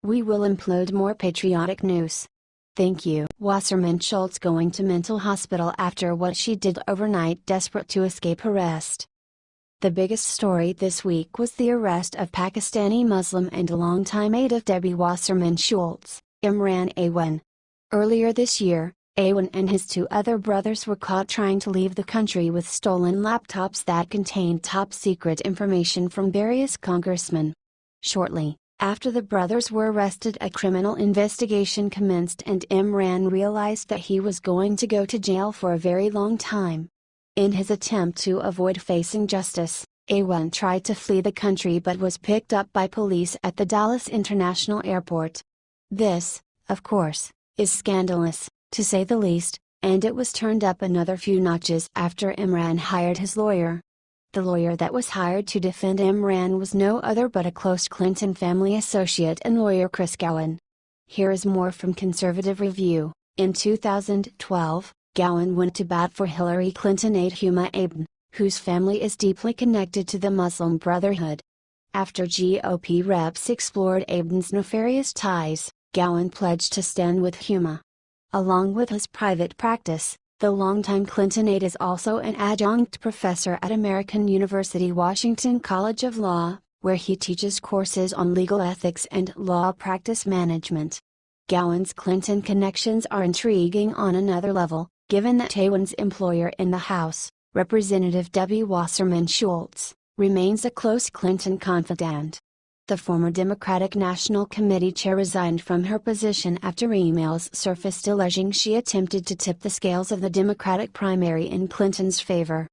We will implode more patriotic news. Thank you. Wasserman Schultz going to mental hospital after what she did overnight, desperate to escape arrest. The biggest story this week was the arrest of Pakistani Muslim and longtime aide of Debbie Wasserman Schultz, Imran Awan. Earlier this year, Awan and his two other brothers were caught trying to leave the country with stolen laptops that contained top-secret information from various congressmen. Shortly after the brothers were arrested, a criminal investigation commenced and Imran realized that he was going to go to jail for a very long time. In his attempt to avoid facing justice, Awan tried to flee the country but was picked up by police at the Dallas International Airport. This, of course, is scandalous, to say the least, and it was turned up another few notches after Imran hired his lawyer. The lawyer that was hired to defend Imran was no other but a close Clinton family associate and lawyer, Chris Gowan. Here is more from Conservative Review. In 2012, Gowan went to bat for Hillary Clinton aide Huma Abedin, whose family is deeply connected to the Muslim Brotherhood. After GOP reps explored Abedin's nefarious ties, Gowan pledged to stand with Huma. Along with his private practice, the longtime Clinton aide is also an adjunct professor at American University Washington College of Law, where he teaches courses on legal ethics and law practice management. Gowan's Clinton connections are intriguing on another level, given that Awan's employer in the House, Representative Debbie Wasserman Schultz, remains a close Clinton confidant. The former Democratic National Committee chair resigned from her position after emails surfaced alleging she attempted to tip the scales of the Democratic primary in Clinton's favor.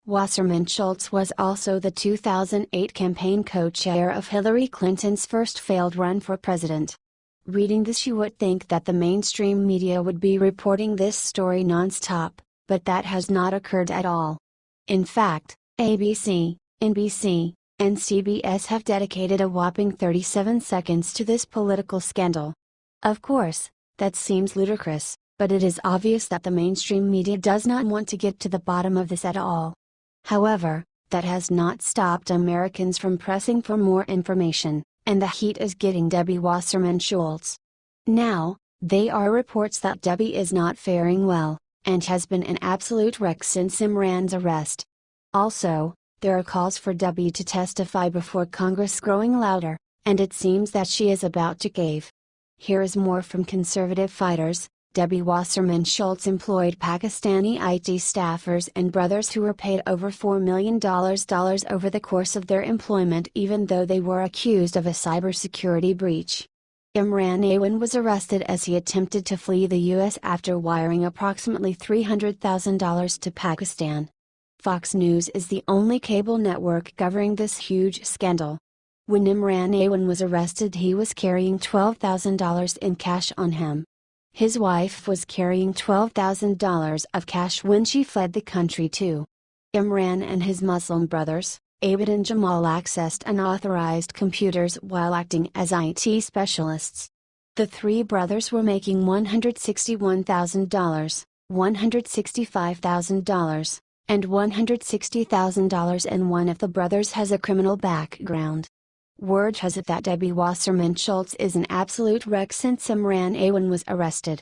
Wasserman Schultz was also the 2008 campaign co-chair of Hillary Clinton's first failed run for president. Reading this, you would think that the mainstream media would be reporting this story nonstop, but that has not occurred at all. In fact, ABC, NBC, and CBS have dedicated a whopping 37 seconds to this political scandal. Of course, that seems ludicrous, but it is obvious that the mainstream media does not want to get to the bottom of this at all. However, that has not stopped Americans from pressing for more information, and the heat is getting Debbie Wasserman Schultz. Now, there are reports that Debbie is not faring well, and has been an absolute wreck since Imran's arrest. Also, there are calls for Debbie to testify before Congress growing louder, and it seems that she is about to cave. Here is more from Conservative Fighters. Debbie Wasserman Schultz employed Pakistani IT staffers and brothers who were paid over $4 million over the course of their employment, even though they were accused of a cybersecurity breach. Imran Awan was arrested as he attempted to flee the U.S. after wiring approximately $300,000 to Pakistan. Fox News is the only cable network covering this huge scandal. When Imran Awan was arrested, he was carrying $12,000 in cash on him. His wife was carrying $12,000 of cash when she fled the country too. Imran and his Muslim brothers, Abed and Jamal, accessed unauthorized computers while acting as IT specialists. The three brothers were making $161,000, $165,000, and $160,000, and one of the brothers has a criminal background. Word has it that Debbie Wasserman Schultz is an absolute wreck since Imran Awan was arrested.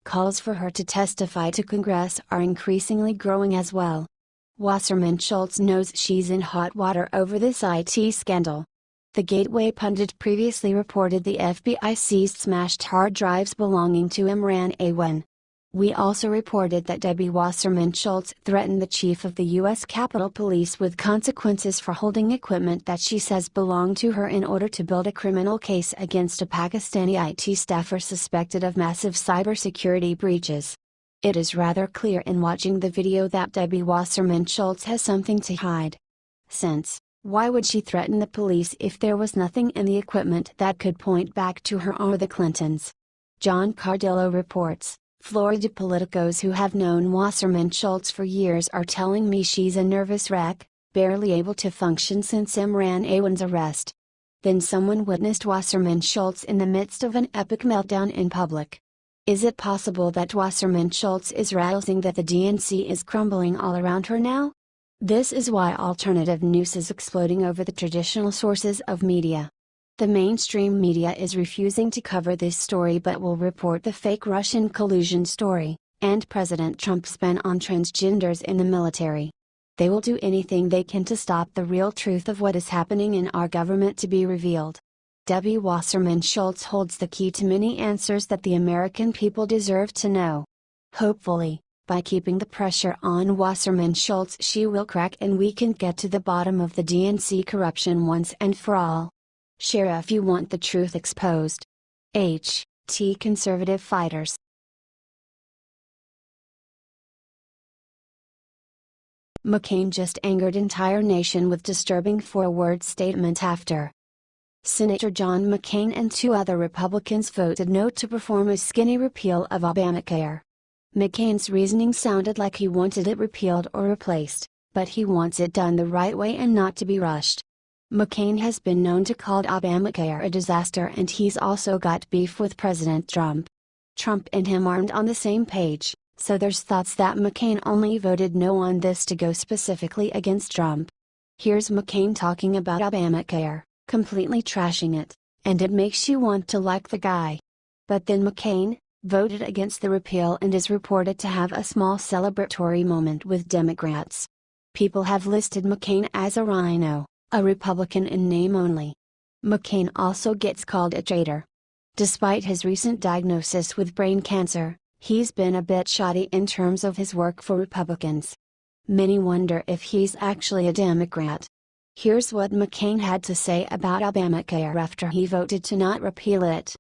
Calls for her to testify to Congress are increasingly growing as well. Wasserman Schultz knows she's in hot water over this IT scandal. The Gateway pundit previously reported the FBI seized smashed hard drives belonging to Imran Awan. We also reported that Debbie Wasserman Schultz threatened the chief of the U.S. Capitol Police with consequences for holding equipment that she says belonged to her in order to build a criminal case against a Pakistani IT staffer suspected of massive cybersecurity breaches. It is rather clear in watching the video that Debbie Wasserman Schultz has something to hide. Since, why would she threaten the police if there was nothing in the equipment that could point back to her or the Clintons? John Cardillo reports, Florida politicos who have known Wasserman Schultz for years are telling me she's a nervous wreck, barely able to function since Imran Awan's arrest. Then someone witnessed Wasserman Schultz in the midst of an epic meltdown in public. Is it possible that Wasserman Schultz is realizing that the DNC is crumbling all around her now? This is why alternative news is exploding over the traditional sources of media. The mainstream media is refusing to cover this story but will report the fake Russian collusion story, and President Trump's ban on transgenders in the military. They will do anything they can to stop the real truth of what is happening in our government to be revealed. W. Wasserman Schultz holds the key to many answers that the American people deserve to know. Hopefully, by keeping the pressure on Wasserman Schultz, she will crack and we can get to the bottom of the DNC corruption once and for all. Share if you want the truth exposed. H.T. Conservative Fighters. McCain just angered entire nation with disturbing four-word statement after Senator John McCain and two other Republicans voted no to perform a skinny repeal of Obamacare. McCain's reasoning sounded like he wanted it repealed or replaced, but he wants it done the right way and not to be rushed. McCain has been known to call Obamacare a disaster, and he's also got beef with President Trump. Trump and him aren't on the same page, so there's thoughts that McCain only voted no on this to go specifically against Trump. Here's McCain talking about Obamacare, completely trashing it, and it makes you want to like the guy. But then McCain voted against the repeal and is reported to have a small celebratory moment with Democrats. People have listed McCain as a rhino, a Republican in name only. McCain also gets called a traitor. Despite his recent diagnosis with brain cancer, he's been a bit shoddy in terms of his work for Republicans. Many wonder if he's actually a Democrat. Here's what McCain had to say about Obamacare after he voted to not repeal it.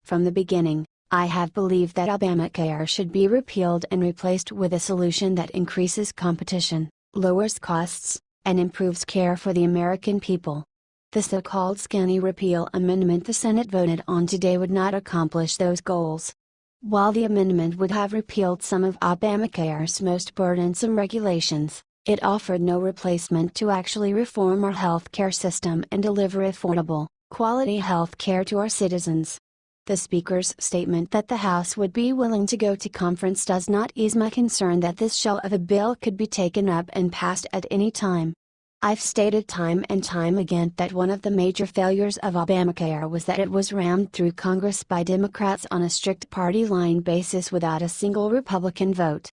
From the beginning, I have believed that Obamacare should be repealed and replaced with a solution that increases competition, lowers costs, and improves care for the American people. The so-called skinny repeal amendment the Senate voted on today would not accomplish those goals. While the amendment would have repealed some of Obamacare's most burdensome regulations, it offered no replacement to actually reform our health care system and deliver affordable, quality health care to our citizens. The Speaker's statement that the House would be willing to go to conference does not ease my concern that this shell of a bill could be taken up and passed at any time. I've stated time and time again that one of the major failures of Obamacare was that it was rammed through Congress by Democrats on a strict party line basis without a single Republican vote.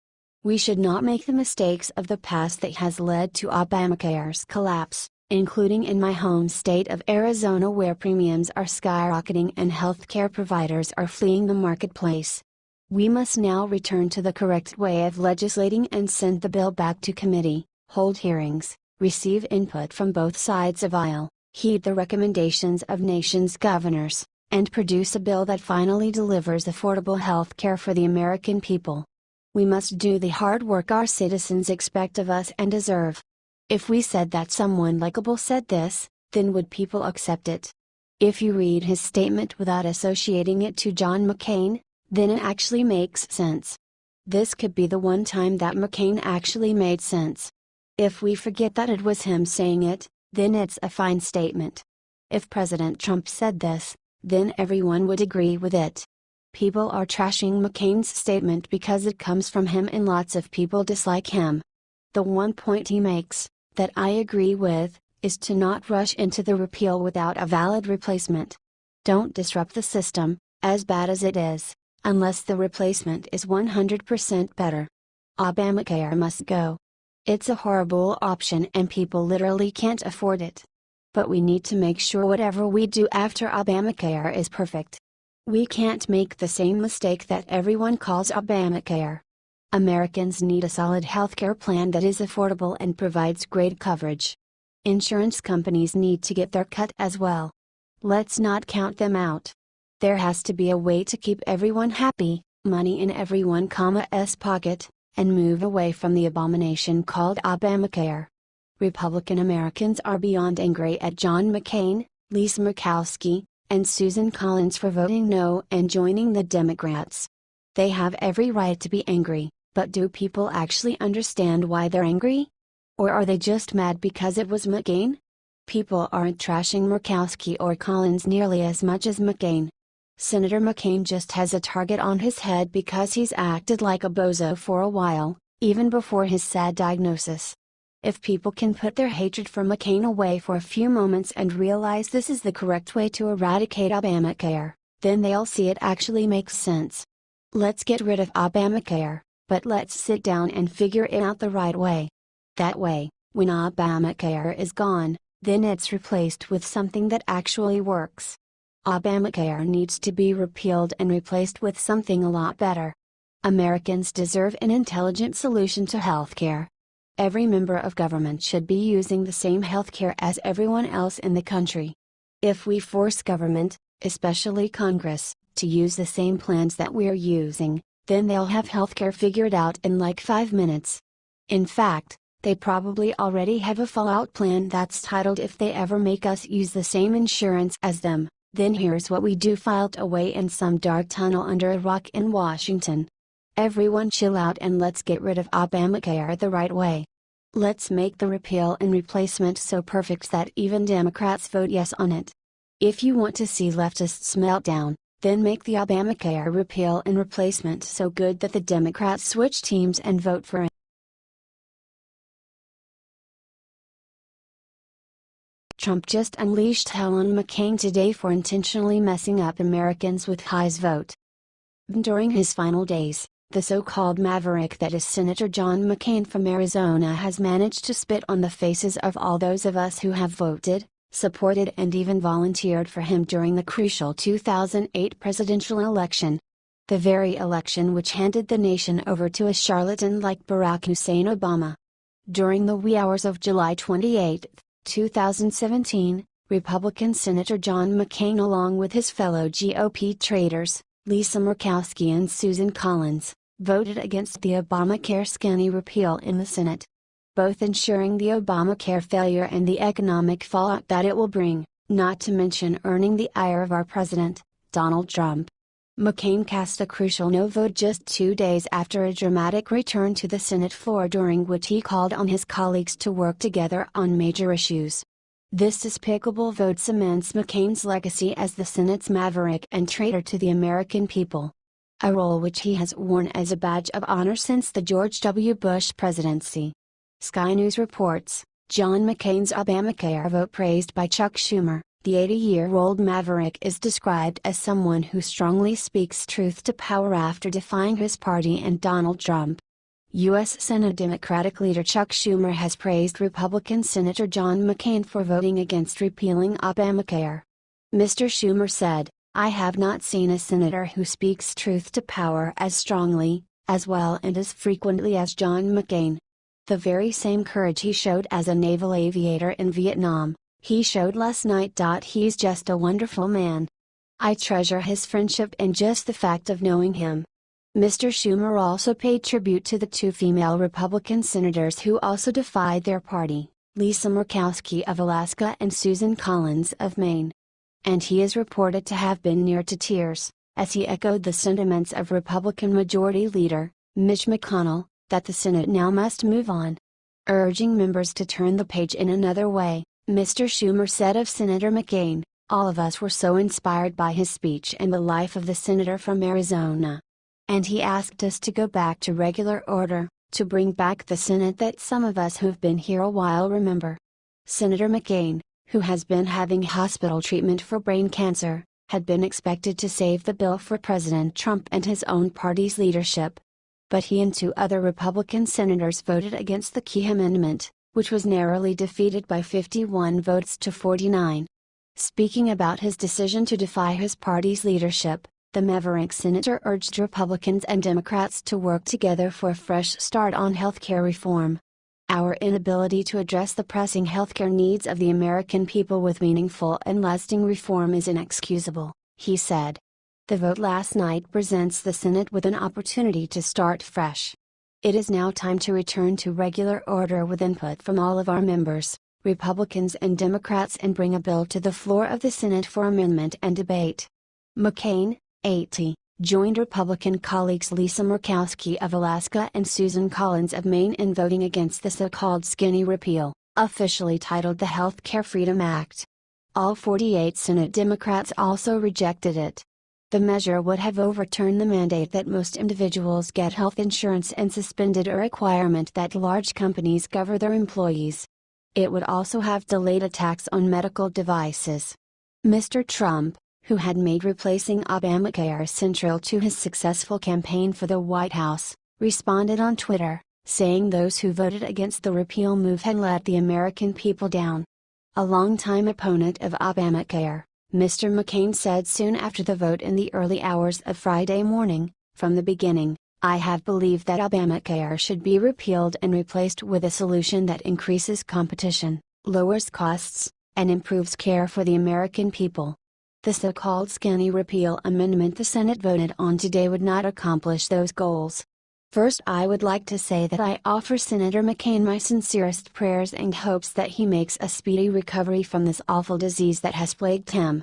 We should not make the mistakes of the past that has led to Obamacare's collapse, including in my home state of Arizona, where premiums are skyrocketing and healthcare providers are fleeing the marketplace. We must now return to the correct way of legislating and send the bill back to committee, hold hearings, receive input from both sides of aisle, heed the recommendations of nation's governors, and produce a bill that finally delivers affordable health care for the American people. We must do the hard work our citizens expect of us and deserve. If we said that someone likable said this, then would people accept it? If you read his statement without associating it to John McCain, then it actually makes sense. This could be the one time that McCain actually made sense. If we forget that it was him saying it, then it's a fine statement. If President Trump said this, then everyone would agree with it. People are trashing McCain's statement because it comes from him and lots of people dislike him. The one point he makes, that I agree with, is to not rush into the repeal without a valid replacement. Don't disrupt the system, as bad as it is, unless the replacement is 100% better. Obamacare must go. It's a horrible option and people literally can't afford it. But we need to make sure whatever we do after Obamacare is perfect. We can't make the same mistake that everyone calls Obamacare. Americans need a solid healthcare plan that is affordable and provides great coverage. Insurance companies need to get their cut as well. Let's not count them out. There has to be a way to keep everyone happy, money in everyone's pocket, and move away from the abomination called Obamacare. Republican Americans are beyond angry at John McCain, Lisa Murkowski, and Susan Collins for voting no and joining the Democrats. They have every right to be angry, but do people actually understand why they're angry? Or are they just mad because it was McCain? People aren't trashing Murkowski or Collins nearly as much as McCain. Senator McCain just has a target on his head because he's acted like a bozo for a while, even before his sad diagnosis. If people can put their hatred for McCain away for a few moments and realize this is the correct way to eradicate Obamacare, then they'll see it actually makes sense. Let's get rid of Obamacare, but let's sit down and figure it out the right way. That way, when Obamacare is gone, then it's replaced with something that actually works. Obamacare needs to be repealed and replaced with something a lot better. Americans deserve an intelligent solution to healthcare. Every member of government should be using the same healthcare as everyone else in the country. If we force government, especially Congress, to use the same plans that we're using, then they'll have healthcare figured out in like 5 minutes. In fact, they probably already have a fallout plan that's titled "If they ever make us use the same insurance as them, then here's what we do," filed away in some dark tunnel under a rock in Washington. Everyone chill out and let's get rid of Obamacare the right way. Let's make the repeal and replacement so perfect that even Democrats vote yes on it. If you want to see leftists melt down, then make the Obamacare repeal and replacement so good that the Democrats switch teams and vote for it. Trump just unleashed hell on McCain today for intentionally messing up Americans with his vote. During his final days, the so-called maverick that is Senator John McCain from Arizona has managed to spit on the faces of all those of us who have voted, supported and even volunteered for him during the crucial 2008 presidential election. The very election which handed the nation over to a charlatan like Barack Hussein Obama. During the wee hours of July 28, 2017, Republican Senator John McCain along with his fellow GOP traitors, Lisa Murkowski and Susan Collins, voted against the Obamacare skinny repeal in the Senate. Both ensuring the Obamacare failure and the economic fallout that it will bring, not to mention earning the ire of our president, Donald Trump. McCain cast a crucial no vote just 2 days after a dramatic return to the Senate floor during which he called on his colleagues to work together on major issues. This despicable vote cements McCain's legacy as the Senate's maverick and traitor to the American people. A role which he has worn as a badge of honor since the George W. Bush presidency. Sky News reports, John McCain's Obamacare vote praised by Chuck Schumer. The 80-year-old maverick is described as someone who strongly speaks truth to power after defying his party and Donald Trump. U.S. Senate Democratic leader Chuck Schumer has praised Republican Senator John McCain for voting against repealing Obamacare. Mr. Schumer said, "I have not seen a senator who speaks truth to power as strongly, as well and as frequently as John McCain. The very same courage he showed as a naval aviator in Vietnam, he showed last night. He's just a wonderful man. I treasure his friendship and just the fact of knowing him." Mr. Schumer also paid tribute to the 2 female Republican senators who also defied their party, Lisa Murkowski of Alaska and Susan Collins of Maine. And he is reported to have been near to tears, as he echoed the sentiments of Republican Majority Leader, Mitch McConnell, that the Senate now must move on. Urging members to turn the page in another way, Mr. Schumer said of Senator McCain, "All of us were so inspired by his speech and the life of the senator from Arizona. And he asked us to go back to regular order, to bring back the Senate that some of us who've been here a while remember." Senator McCain, who has been having hospital treatment for brain cancer, had been expected to save the bill for President Trump and his own party's leadership. But he and 2 other Republican senators voted against the key amendment, which was narrowly defeated by 51 votes to 49. Speaking about his decision to defy his party's leadership, the maverick senator urged Republicans and Democrats to work together for a fresh start on healthcare reform. "Our inability to address the pressing healthcare needs of the American people with meaningful and lasting reform is inexcusable," he said. The vote last night presents the Senate with an opportunity to start fresh. "It is now time to return to regular order with input from all of our members, Republicans and Democrats, and bring a bill to the floor of the Senate for amendment and debate." McCain, 80, joined Republican colleagues Lisa Murkowski of Alaska and Susan Collins of Maine in voting against the so-called skinny repeal, officially titled the Health Care Freedom Act. All 48 Senate Democrats also rejected it. The measure would have overturned the mandate that most individuals get health insurance and suspended a requirement that large companies cover their employees. It would also have delayed a tax on medical devices. Mr. Trump, who had made replacing Obamacare central to his successful campaign for the White House, responded on Twitter, saying those who voted against the repeal move had let the American people down. A longtime opponent of Obamacare, Mr. McCain said soon after the vote in the early hours of Friday morning, "From the beginning, I have believed that Obamacare should be repealed and replaced with a solution that increases competition, lowers costs, and improves care for the American people." The so-called skinny repeal amendment the Senate voted on today would not accomplish those goals. First, I would like to say that I offer Senator McCain my sincerest prayers and hopes that he makes a speedy recovery from this awful disease that has plagued him.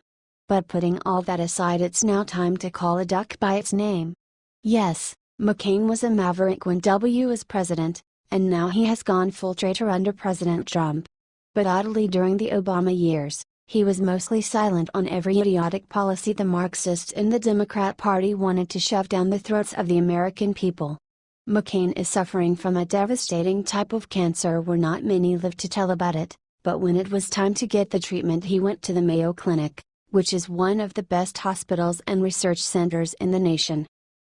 But putting all that aside, it's now time to call a duck by its name. Yes, McCain was a maverick when W was president, and now he has gone full traitor under President Trump. But oddly, during the Obama years, he was mostly silent on every idiotic policy the Marxists in the Democrat Party wanted to shove down the throats of the American people. McCain is suffering from a devastating type of cancer where not many live to tell about it, but when it was time to get the treatment, he went to the Mayo Clinic, which is one of the best hospitals and research centers in the nation.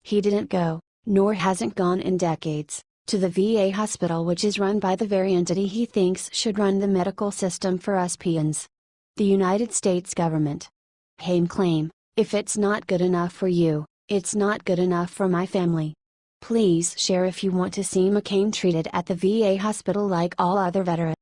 He didn't go, nor hasn't gone in decades, to the VA hospital, which is run by the very entity he thinks should run the medical system for us peons: the United States government. Haim claim, "If it's not good enough for you, it's not good enough for my family." Please share if you want to see McCain treated at the VA hospital like all other veterans.